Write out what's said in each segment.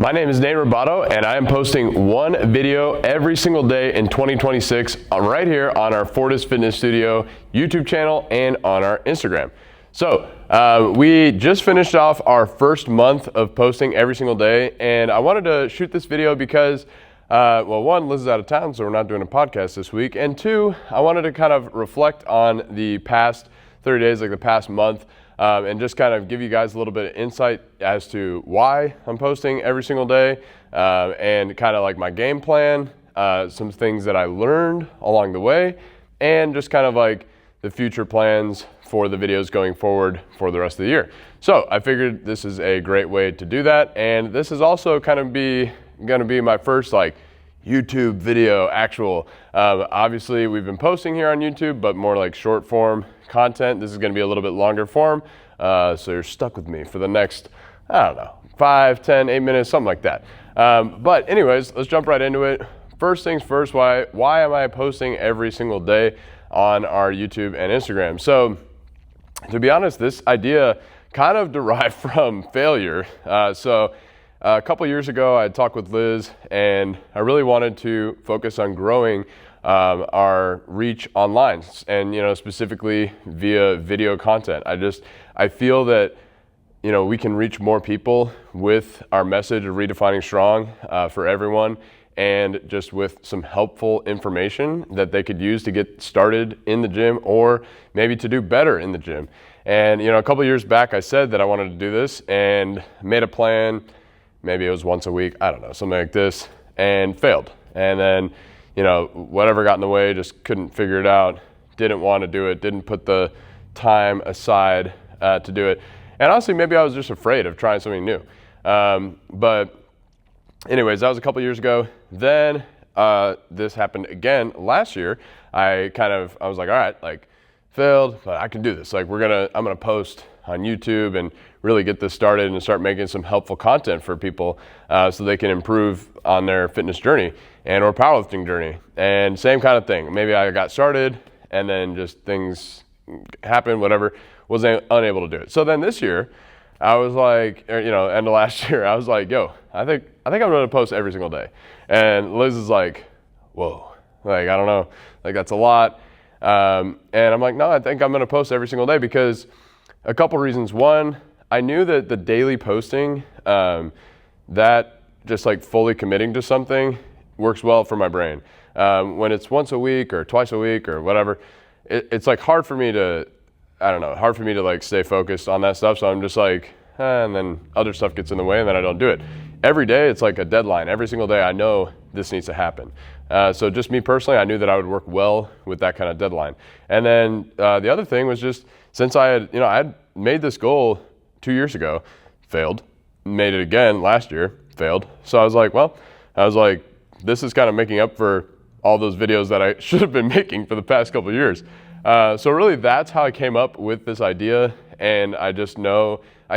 My name is Nate Roboto, and I am posting one video every single day in 2026 right here on our Fortis Fitness Studio YouTube channel and on our Instagram. So we just finished off our first month of posting every single day, and I wanted to shoot this video because, well, one, Liz is out of town, so we're not doing a podcast this week, and two, I wanted to kind of reflect on the past 30 days, like the past month, and just kind of give you guys a little bit of insight as to why I'm posting every single day, and kind of like my game plan, some things that I learned along the way, and just kind of like the future plans for the videos going forward for the rest of the year. So I figured this is a great way to do that, and this is also kind of gonna be my first like YouTube video actual. Obviously we've been posting here on YouTube, but more like short form content. This is gonna be a little bit longer form. So you're stuck with me for the next, I don't know, 5, 10, 8 minutes, something like that. But anyways, let's jump right into it. First things first, why am I posting every single day on our YouTube and Instagram? So to be honest, this idea kind of derived from failure. So a couple years ago, I talked with Liz, and I really wanted to focus on growing our reach online, and specifically via video content. I feel that we can reach more people with our message of redefining strong for everyone, and just with some helpful information that they could use to get started in the gym, or maybe to do better in the gym. And a couple years back, I said that I wanted to do this and made a plan. Maybe it was once a week, I don't know, something like this, and failed. And then, whatever got in the way, just couldn't figure it out, didn't want to do it, didn't put the time aside to do it. And honestly, maybe I was just afraid of trying something new. But anyways, that was a couple years ago. Then this happened again last year. I was like, all right, like failed, but I can do this. Like I'm gonna post on YouTube and really get this started and start making some helpful content for people so they can improve on their fitness journey and or powerlifting journey. And same kind of thing. Maybe I got started and then just things happened, whatever, was unable to do it. So then this year, I was like, end of last year, I was like, yo, I think I'm gonna post every single day. And Liz is like, whoa, like, I don't know, like that's a lot. And I'm like, no, I think I'm gonna post every single day because a couple reasons. One, I knew that the daily posting, that just like fully committing to something works well for my brain. When it's once a week or twice a week or whatever, it's like hard for me to like stay focused on that stuff. So I'm just like, and then other stuff gets in the way and then I don't do it. Every day it's like a deadline. Every single day I know this needs to happen. So just me personally, I knew that I would work well with that kind of deadline. And then the other thing was just, since I had made this goal 2 years ago, failed, made it again last year, failed. So I was like, this is kind of making up for all those videos that I should have been making for the past couple of years. So really that's how I came up with this idea. And I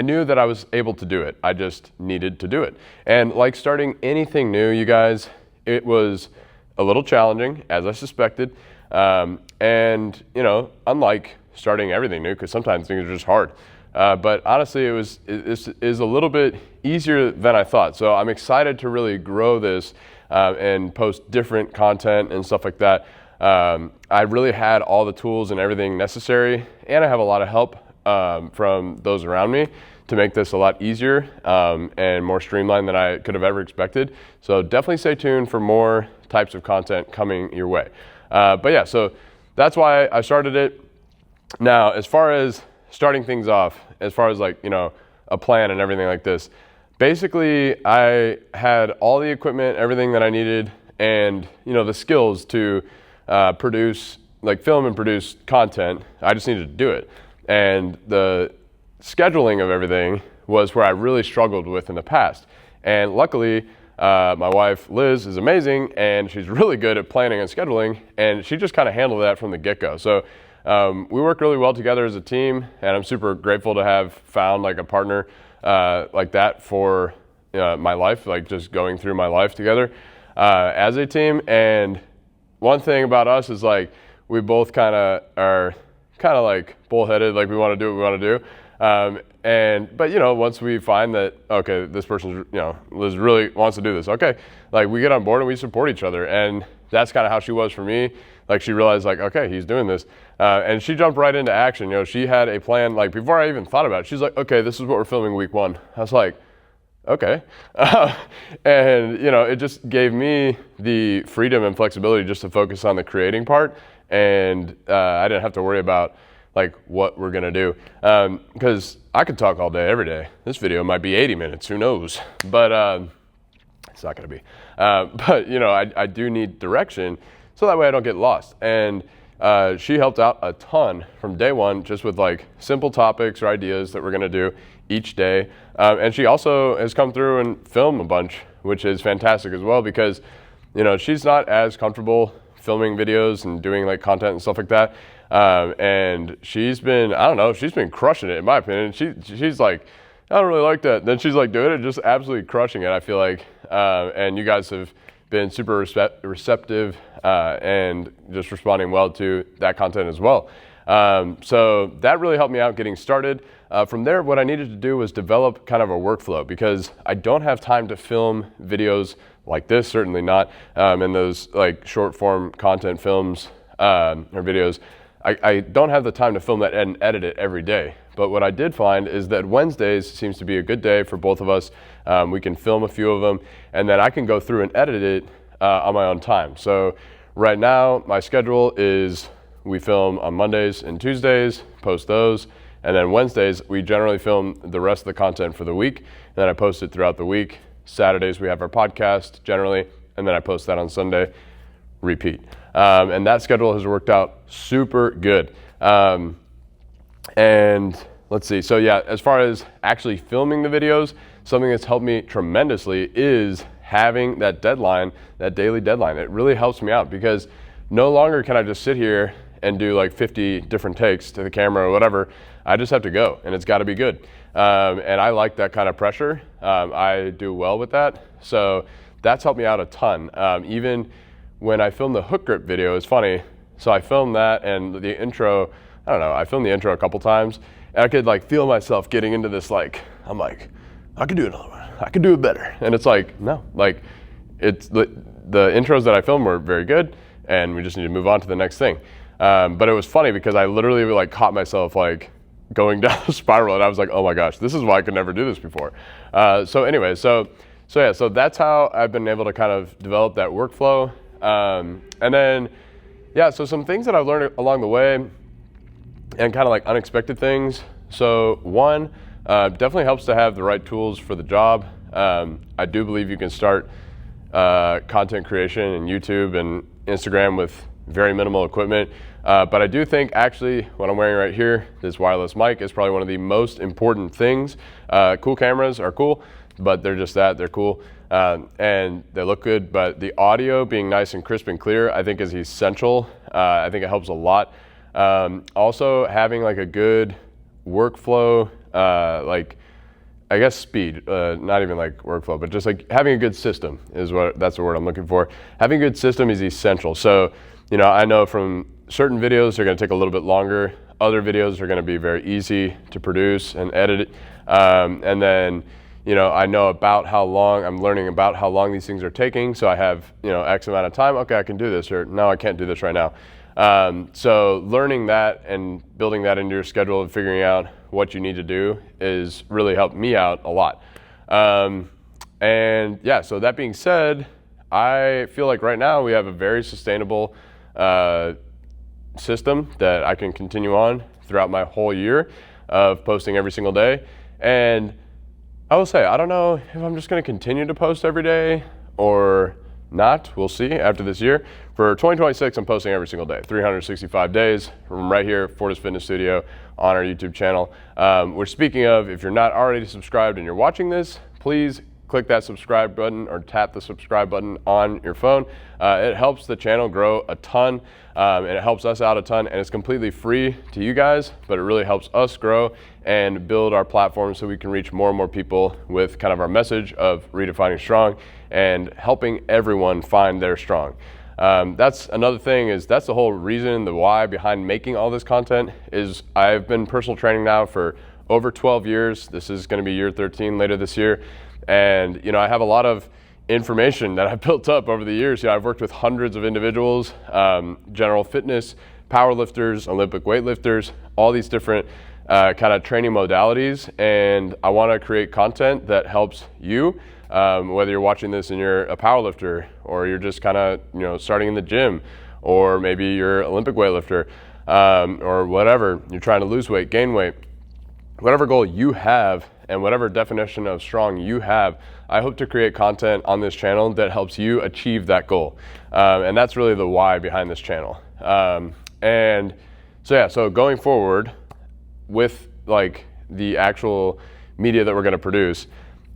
knew that I was able to do it. I just needed to do it. And like starting anything new, you guys, it was a little challenging, as I suspected. And unlike starting everything new, because sometimes things are just hard. But honestly, it is a little bit easier than I thought. So I'm excited to really grow this and post different content and stuff like that. I really had all the tools and everything necessary, and I have a lot of help from those around me to make this a lot easier and more streamlined than I could have ever expected. So definitely stay tuned for more types of content coming your way. But yeah, so that's why I started it. Now, as far as starting things off, as far as like, a plan and everything like this, basically I had all the equipment, everything that I needed, and, the skills to produce, like film and produce content. I just needed to do it. And the scheduling of everything was where I really struggled with in the past. And luckily, my wife, Liz, is amazing, and she's really good at planning and scheduling, and she just kind of handled that from the get-go. So we work really well together as a team, and I'm super grateful to have found like a partner like that for my life, like just going through my life together as a team. And one thing about us is like we both kind of are like bullheaded, like we want to do what we want to do. But you know, once we find that, okay, this person, you know, Liz really wants to do this. Okay. Like we get on board and we support each other. And that's kind of how she was for me. Like she realized like, okay, he's doing this. And she jumped right into action. You know, she had a plan, like before I even thought about it, she's like, okay, this is what we're filming week 1. I was like, okay. And you know, it just gave me the freedom and flexibility just to focus on the creating part. And I didn't have to worry about like what we're gonna do. Because I could talk all day, every day. This video might be 80 minutes, who knows? But it's not gonna be. But you know, I do need direction so that way I don't get lost. And she helped out a ton from day 1, just with like simple topics or ideas that we're gonna do each day. And she also has come through and filmed a bunch, which is fantastic as well, because you know, she's not as comfortable filming videos and doing like content and stuff like that. And she's been, I don't know, she's been crushing it in my opinion. She's like, I don't really like that. Then she's like doing it, just absolutely crushing it, I feel like. And you guys have been super receptive and just responding well to that content as well. So that really helped me out getting started. From there, what I needed to do was develop kind of a workflow, because I don't have time to film videos like this, certainly not, and those like short form content films or videos. I don't have the time to film that and edit it every day. But what I did find is that Wednesdays seems to be a good day for both of us. We can film a few of them, and then I can go through and edit it on my own time. So right now, my schedule is we film on Mondays and Tuesdays, post those, and then Wednesdays, we generally film the rest of the content for the week, and then I post it throughout the week. Saturdays, we have our podcast generally, and then I post that on Sunday, repeat. And that schedule has worked out super good. And let's see, so yeah, as far as actually filming the videos, something that's helped me tremendously is having that deadline, that daily deadline. It really helps me out, because no longer can I just sit here and do like 50 different takes to the camera or whatever. I just have to go, and it's got to be good. And I like that kind of pressure. I do well with that. So that's helped me out a ton. Even when I filmed the hook grip video, it's funny. So I filmed that, and the intro, I don't know, I filmed the intro a couple times, and I could like feel myself getting into this, like, I'm like, I could do another one. I could do it better. And it's like, no, like it's the intros that I filmed were very good, and we just need to move on to the next thing. But it was funny because I literally like caught myself like going down the spiral, and I was like, oh my gosh, this is why I could never do this before. So anyway, so that's how I've been able to kind of develop that workflow. And then, yeah, so some things that I've learned along the way, and kind of like unexpected things. So one, definitely helps to have the right tools for the job. I do believe you can start content creation in YouTube and Instagram with very minimal equipment. But I do think actually what I'm wearing right here, this wireless mic, is probably one of the most important things. Cool cameras are cool, but they're just that, they're cool. And they look good, but the audio being nice and crisp and clear, I think is essential. I think it helps a lot. Also having like a good workflow, like I guess speed, not even like workflow, but just like having a good system that's the word I'm looking for. Having a good system is essential. So, you know, I know from certain videos they're going to take a little bit longer. Other videos are going to be very easy to produce and edit. And then, you know, I know about how long, I'm learning about how long these things are taking. So I have, you know, X amount of time. Okay, I can do this, or no, I can't do this right now. So learning that and building that into your schedule and figuring out what you need to do is really helped me out a lot. And yeah, so that being said, I feel like right now we have a very sustainable system that I can continue on throughout my whole year of posting every single day. And I will say, I don't know if I'm just going to continue to post every day or not. We'll see after this year. For 2026, I'm posting every single day, 365 days from right here at Fortis Fitness Studio on our YouTube channel. We're speaking of, if you're not already subscribed and you're watching this, please click that subscribe button or tap the subscribe button on your phone. It helps the channel grow a ton, and it helps us out a ton, and it's completely free to you guys, but it really helps us grow and build our platform so we can reach more and more people with kind of our message of redefining strong and helping everyone find their strong. That's another thing, is that's the whole reason, the why behind making all this content is I've been personal training now for over 12 years. This is going to be year 13 later this year. And, I have a lot of information that I've built up over the years. I've worked with hundreds of individuals, general fitness, powerlifters, Olympic weightlifters, all these different kind of training modalities. And I want to create content that helps you, whether you're watching this and you're a powerlifter, or you're just kind of, starting in the gym, or maybe you're an Olympic weightlifter, or whatever, you're trying to lose weight, gain weight, whatever goal you have and whatever definition of strong you have, I hope to create content on this channel that helps you achieve that goal. And that's really the why behind this channel. So going forward with like the actual media that we're going to produce,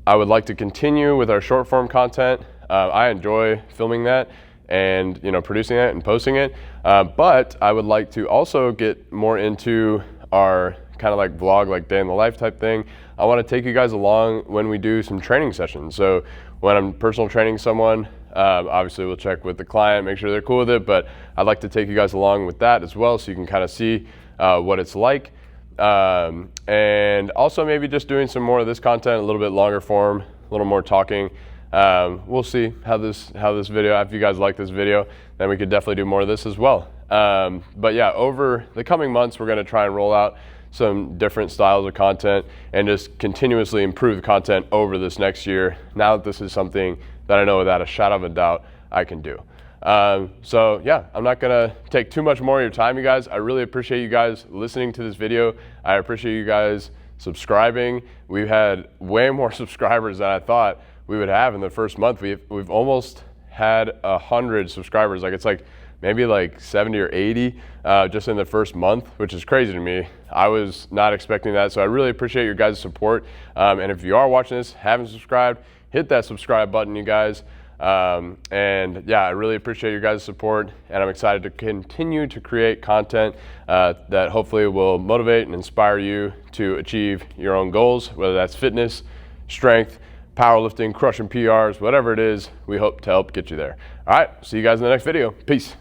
I would like to continue with our short form content. I enjoy filming that and producing it and posting it. But I would like to also get more into our kind of like vlog, like day in the life type thing. I want to take you guys along when we do some training sessions. So when I'm personal training someone, obviously we'll check with the client, make sure they're cool with it, but I'd like to take you guys along with that as well, so you can kind of see what it's like. And also maybe just doing some more of this content, a little bit longer form, a little more talking. We'll see how this video, if you guys like this video, then we could definitely do more of this as well. But yeah, over the coming months, we're going to try and roll out some different styles of content and just continuously improve the content over this next year, now that this is something that I know without a shadow of a doubt I can do. So yeah, I'm not gonna take too much more of your time, you guys. I really appreciate you guys listening to this video. I appreciate you guys subscribing. We've had way more subscribers than I thought we would have in the first month. We've almost had 100 subscribers. Like, it's like maybe like 70 or 80 just in the first month, which is crazy to me. I was not expecting that. So I really appreciate your guys' support. And if you are watching this, haven't subscribed, hit that subscribe button, you guys. And yeah, I really appreciate your guys' support, and I'm excited to continue to create content that hopefully will motivate and inspire you to achieve your own goals, whether that's fitness, strength, powerlifting, crushing PRs, whatever it is. We hope to help get you there. All right, see you guys in the next video. Peace.